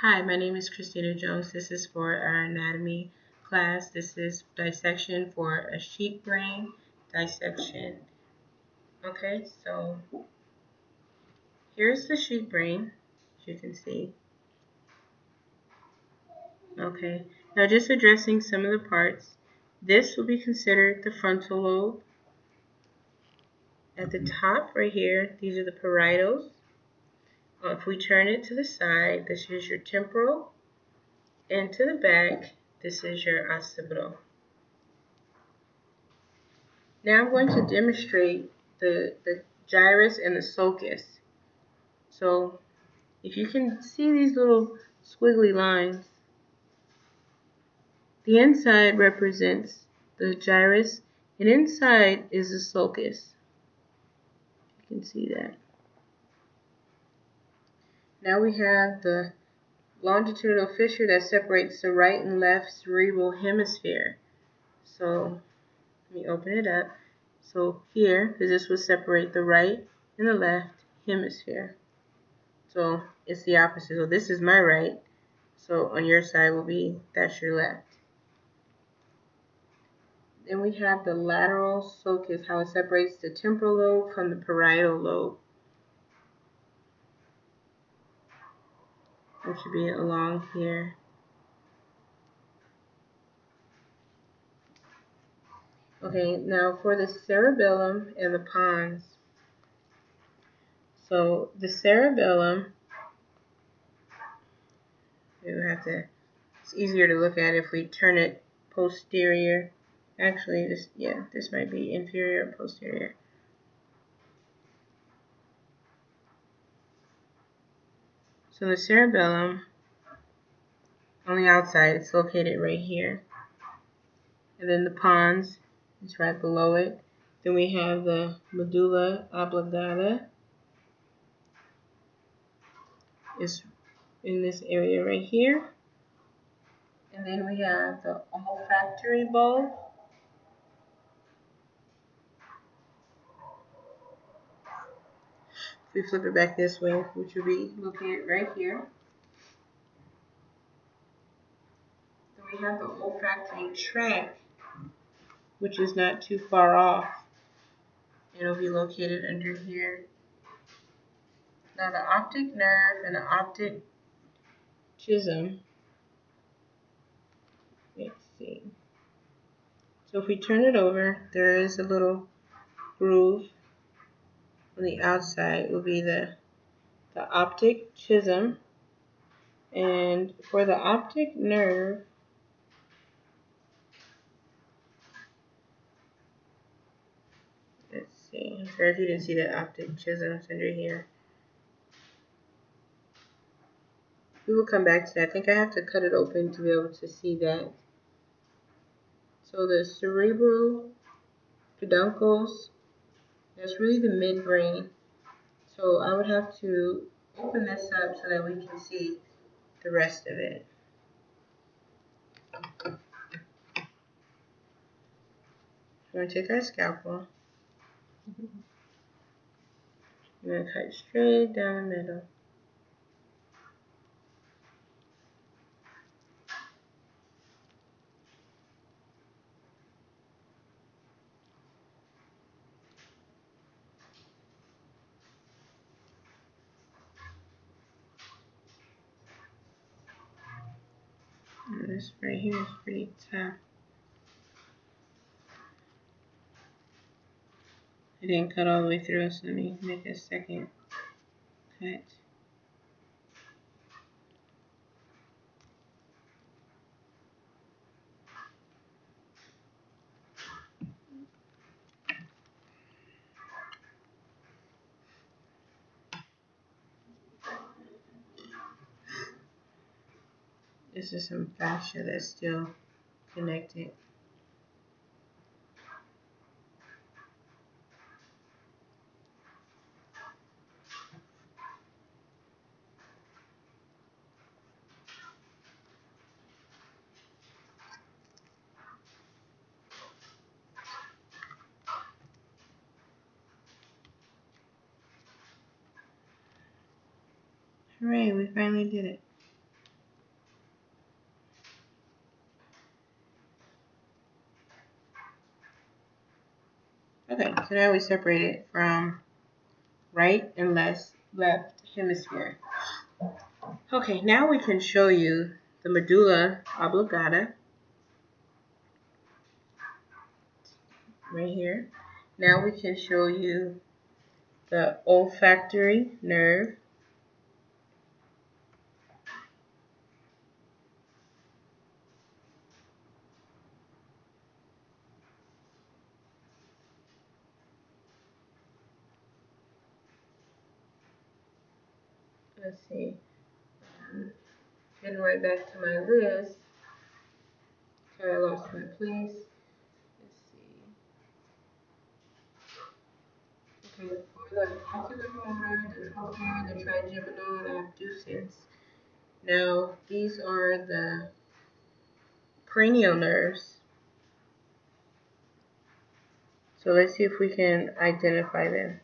Hi, my name is Christina Jones. This is for our anatomy class. This is dissection for a sheep brain dissection. Okay, so here's the sheep brain, as you can see. Okay, now just addressing some of the parts. This will be considered the frontal lobe. At the top right here, these are the parietals. If we turn it to the side, this is your temporal, and to the back, this is your occipital. Now I'm going to demonstrate the gyrus and the sulcus. So if you can see these little squiggly lines, the inside represents the gyrus and inside is the sulcus. You can see that. Now we have the longitudinal fissure that separates the right and left cerebral hemisphere. So let me open it up. So here, this would separate the right and the left hemisphere. So it's the opposite. So this is my right. So on your side will be, that's your left. Then we have the lateral sulcus, how it separates the temporal lobe from the parietal lobe. Which should be along here. Okay, now for the cerebellum and the pons. So the cerebellum, it's easier to look at if we turn it posterior. Actually, this might be inferior or posterior. So the cerebellum, on the outside, it's located right here. And then the pons is right below it. Then we have the medulla oblongata is in this area right here. And then we have the olfactory bulb. If we flip it back this way, which would be located right here. Then we have the olfactory tract, which is not too far off. It'll be located under here. Now the optic nerve and the optic chism. Let's see. So if we turn it over, there is a little groove on the outside. Will be the optic chism. And for the optic nerve, let's see. I'm sorry if you didn't see the optic chism. It's under here. We will come back to that. I think I have to cut it open to be able to see that. So the cerebral peduncles, that's really the midbrain. So I would have to open this up so that we can see the rest of it. We're going to take our scalpel. We're going to cut straight down the middle. And this right here is pretty tough. I didn't cut all the way through, so let me make a second cut. This is some fascia that's still connected. Hooray, we finally did it. Okay, so now we separate it from right and left hemisphere. Okay, now we can show you the medulla oblongata right here. Now we can show you the olfactory nerve. Let's see. Getting right back to my list. Sorry, I lost my place. Let's see. Okay, for the oculomotor, the trochlear, the trigeminal, and abducens. Now, these are the cranial nerves. So let's see if we can identify them.